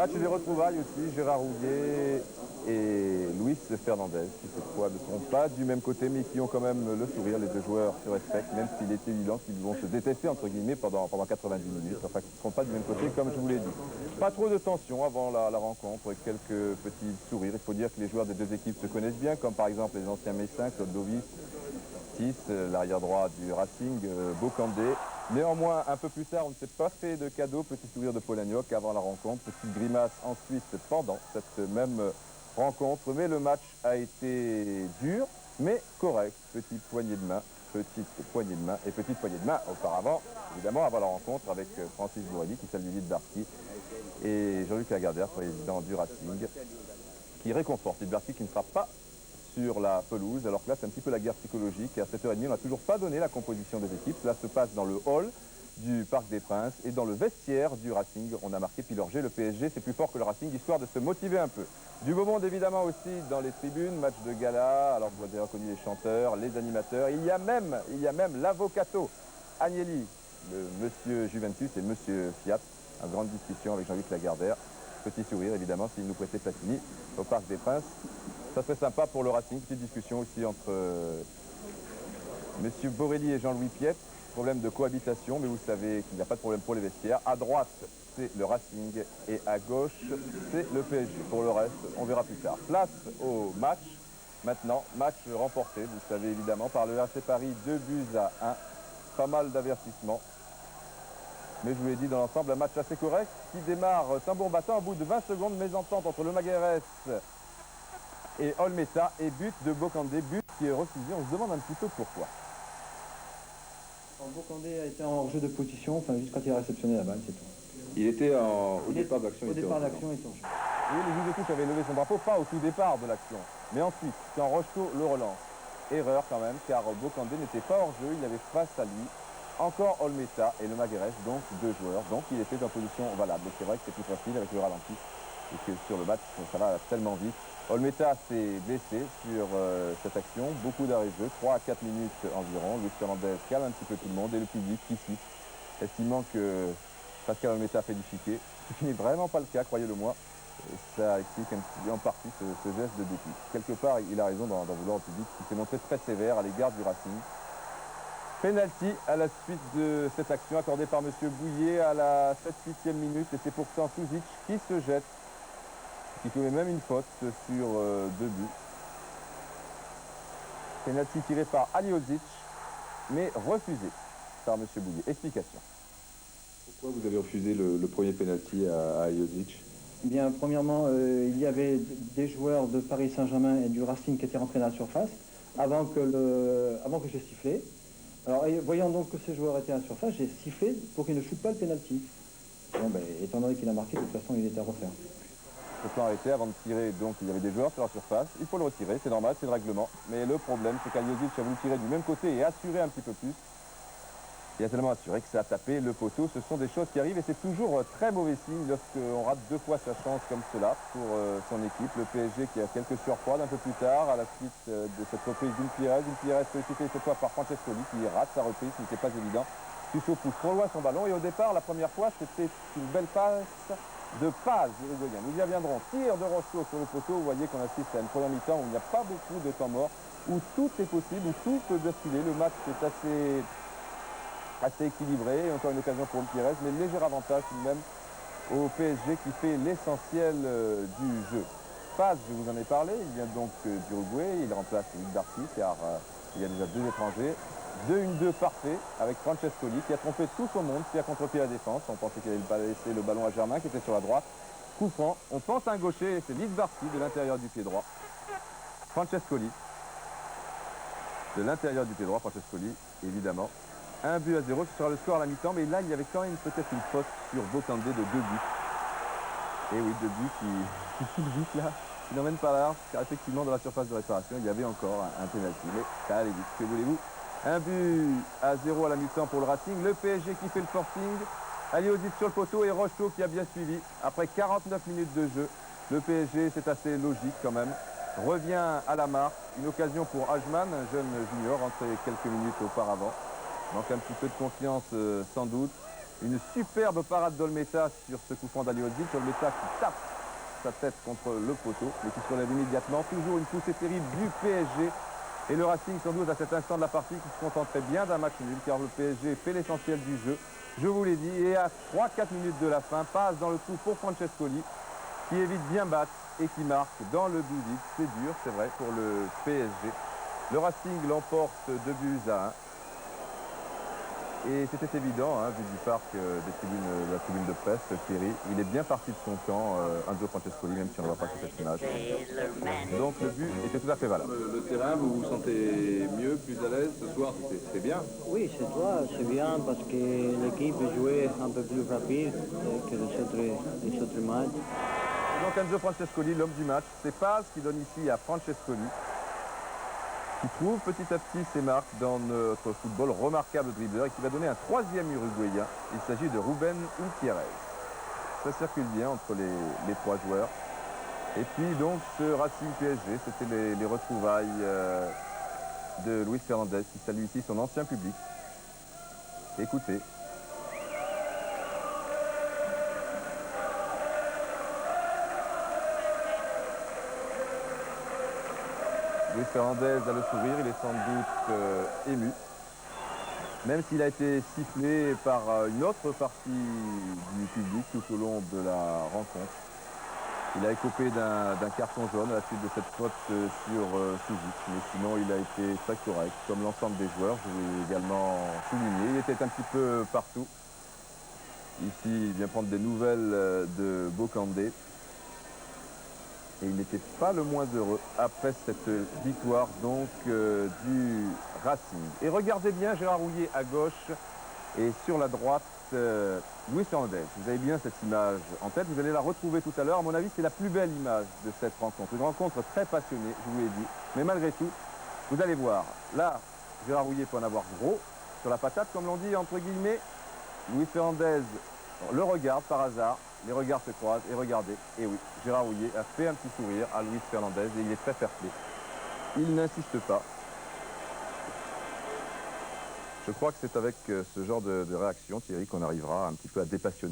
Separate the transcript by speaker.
Speaker 1: Match des retrouvailles aussi, Gérard Rouillet et Luis Fernandez, qui cette fois ne sont pas du même côté, mais qui ont quand même le sourire. Les deux joueurs se respectent, même s'il est évident qu'ils vont se détester, entre guillemets, pendant 90 minutes. Enfin, qu'ils ne seront pas du même côté, comme je vous l'ai dit. Pas trop de tension avant la rencontre, quelques petits sourires. Il faut dire que les joueurs des deux équipes se connaissent bien, comme par exemple les anciens Messins, Claude Lovis, l'arrière droit du Racing, Bocandé. Néanmoins, un peu plus tard, on ne s'est pas fait de cadeau. Petit sourire de Polagnoc avant la rencontre, petite grimace ensuite pendant cette même rencontre. Mais le match a été dur, mais correct. Petite poignée de main et petite poignée de main auparavant, évidemment, avant la rencontre avec Francis Bourrelli, qui salue Lyd Barty, et Jean-Luc Lagardère, président du Racing, qui réconforte Lyd Barty, qui ne sera pas sur la pelouse, alors que là c'est un petit peu la guerre psychologique. À 7h30, on n'a toujours pas donné la composition des équipes. Cela se passe dans le hall du Parc des Princes et dans le vestiaire du Racing. On a marqué Pilorget, le PSG c'est plus fort que le Racing, histoire de se motiver un peu. Du beau monde évidemment aussi dans les tribunes, match de gala, alors vous avez reconnu les chanteurs, les animateurs. Il y a même l'avocato Agnelli, le monsieur Juventus et monsieur Fiat, en grande discussion avec Jean-Luc Lagardère. Petit sourire évidemment s'il nous prêtait Platini au Parc des Princes. Ça serait sympa pour le Racing, petite discussion aussi entre monsieur Borelli et Jean-Louis Piette. Problème de cohabitation, mais vous savez qu'il n'y a pas de problème pour les vestiaires. À droite, c'est le Racing et à gauche, c'est le PSG. Pour le reste, on verra plus tard. Place au match. Maintenant, match remporté, vous savez évidemment, par le RC Paris, 2-1. Pas mal d'avertissements. Mais je vous l'ai dit, dans l'ensemble, un match assez correct qui démarre tambour battant au bout de 20 secondes. Mésentente entre le Maguérès et Olmeta, et but de Bocandé, but qui est refusé. On se demande un petit peu pourquoi.
Speaker 2: Bocandé a été en jeu de position, enfin juste quand il a réceptionné la balle, c'est tout.
Speaker 1: Il était au départ de l'action.
Speaker 2: Au départ de l'action, il était en jeu.
Speaker 1: Oui, le juge de touche avait levé son drapeau, pas au tout départ de l'action. Mais ensuite, quand Rocheteau le relance, erreur quand même, car Bocandé n'était pas hors jeu, il avait face à lui encore Olmeta et le Maguérès, donc deux joueurs. Donc il était en position valable. Et c'est vrai que c'est plus facile avec le ralenti, et que sur le match, ça va tellement vite. Olmeta s'est blessé sur cette action, beaucoup d'arrêts-jeu, 3 à 4 minutes environ. Luis Fernandez calme un petit peu tout le monde et le public qui siffle, estimant que Pascal Olmeta a fait du chiquet, ce qui n'est vraiment pas le cas, croyez-le-moi. Et ça explique un petit peu en partie ce geste de dépit. Quelque part, il a raison d'en vouloir au public qui s'est montré très sévère à l'égard du Racing. Penalty à la suite de cette action accordée par M. Bouillet à la 7-8e minute, et c'est pourtant Suzic qui se jette, qui commet même une faute sur 2 buts. Penalty tiré par Aliozic, mais refusé par M. Bouillet. Explication.
Speaker 3: Pourquoi vous avez refusé le premier penalty à Aliozic?
Speaker 2: Bien, premièrement, il y avait des joueurs de Paris Saint-Germain et du Racing qui étaient rentrés dans la surface avant que j'ai sifflé. Alors, voyant donc que ces joueurs étaient à la surface, j'ai sifflé pour qu'ils ne shootent pas le penalty. Bon, ben, étant donné qu'il a marqué, de toute façon, il était à refaire.
Speaker 1: Le plan arrêté avant de tirer, donc il y avait des joueurs sur la surface. Il faut le retirer, c'est normal, c'est le règlement. Mais le problème, c'est qu'Aliozic a voulu tirer du même côté et assurer un petit peu plus. Il a tellement assuré que ça a tapé le poteau. Ce sont des choses qui arrivent et c'est toujours très mauvais signe lorsqu'on rate 2 fois sa chance comme cela pour son équipe. Le PSG qui a quelques surfroides un peu plus tard à la suite de cette reprise d'une Pires sollicitée cette fois par Francescoli qui rate sa reprise, ce n'était pas évident. Tusso pousse trop loin son ballon et au départ, la première fois, c'était une belle passe de Paz uruguayen. Nous y reviendrons. Tir de Rocheteau sur le poteau. Vous voyez qu'on assiste à une première mi-temps où il n'y a pas beaucoup de temps mort, où tout est possible, où tout peut basculer. Le match est assez équilibré. Encore une occasion pour le Pires, mais léger avantage tout de même au PSG qui fait l'essentiel du jeu. Paz, je vous en ai parlé, il vient donc d'Uruguay. Il remplace Lyd Barty car il y a déjà 2 étrangers. 2-1-2 parfait avec Francescoli qui a trompé tout son monde, qui a contre-pied la défense. On pensait qu'il allait laisser le ballon à Germain qui était sur la droite. Coup franc, on pense à un gaucher et c'est Lyd Barty de l'intérieur du pied droit. Francescoli de l'intérieur du pied droit, Francescoli évidemment. 1-0, ce sera le score à la mi-temps, mais là il y avait quand même peut-être une faute sur Bocandé de 2 buts. Et oui, 2 buts qui filent vite là, qui n'emmènent pas large, car effectivement dans la surface de réparation il y avait encore un pénalty, mais ça allait vite, que voulez-vous. 1-0 à la mi-temps pour le Racing, le PSG qui fait le forcing, Aliozic sur le poteau et Rocheteau qui a bien suivi. Après 49 minutes de jeu, le PSG, c'est assez logique quand même, revient à la marque. Une occasion pour Ajman, un jeune junior, rentré quelques minutes auparavant. Manque un petit peu de confiance sans doute. Une superbe parade d'Olmeta sur ce coup franc d'Haliozic. Olmeta qui tape sa tête contre le poteau, mais qui se relève immédiatement. Toujours une poussée terrible du PSG. Et le Racing, sans doute, à cet instant de la partie, qui se contenterait bien d'un match nul, car le PSG fait l'essentiel du jeu. Je vous l'ai dit, et à 3-4 minutes de la fin, passe dans le trou pour Francescoli, qui évite bien battre et qui marque dans le but vide. C'est dur, c'est vrai, pour le PSG. Le Racing l'emporte 2-1. Et c'était évident, hein, vu du parc de la tribune de presse, Thierry. Il est bien parti de son camp, Enzo Francescoli, même si on ne voit pas sur cette image. Donc le but était tout à fait valable.
Speaker 3: Le terrain, vous vous sentez mieux, plus à l'aise ce soir, c'était bien?
Speaker 4: Oui, c'est bien parce que l'équipe jouait un peu plus rapide que les autres matchs.
Speaker 1: Donc Enzo Francescoli, l'homme du match, c'est Paz qui donne ici à Francescoli, qui trouve petit à petit ses marques dans notre football, remarquable dribbleur, et qui va donner un troisième Uruguayen. Il s'agit de Ruben Ultierrez. Ça circule bien entre les trois joueurs. Et puis donc ce Racing PSG, c'était les retrouvailles de Luis Fernandez, qui salue ici son ancien public. Écoutez. Luis Fernandez a le sourire, il est sans doute ému. Même s'il a été sifflé par une autre partie du public tout au long de la rencontre. Il a écopé d'un carton jaune à la suite de cette faute sur Sujic. Mais sinon, il a été très correct, comme l'ensemble des joueurs. Je l'ai également souligné. Il était un petit peu partout. Ici, il vient prendre des nouvelles de Bocandé. Et il n'était pas le moins heureux après cette victoire donc du Racing. Et regardez bien Gérard Rouillet à gauche et sur la droite Luis Fernandez. Vous avez bien cette image en tête, vous allez la retrouver tout à l'heure. À mon avis, c'est la plus belle image de cette rencontre. Une rencontre très passionnée, je vous l'ai dit. Mais malgré tout, vous allez voir, là, Gérard Rouillet peut en avoir gros sur la patate, comme l'on dit entre guillemets. Luis Fernandez le regarde par hasard. Les regards se croisent et regardez, et oui, Gérard Rouillet a fait un petit sourire à Luis Fernandez et il est très fair-play. Il n'insiste pas. Je crois que c'est avec ce genre de réaction, Thierry, qu'on arrivera un petit peu à dépassionner.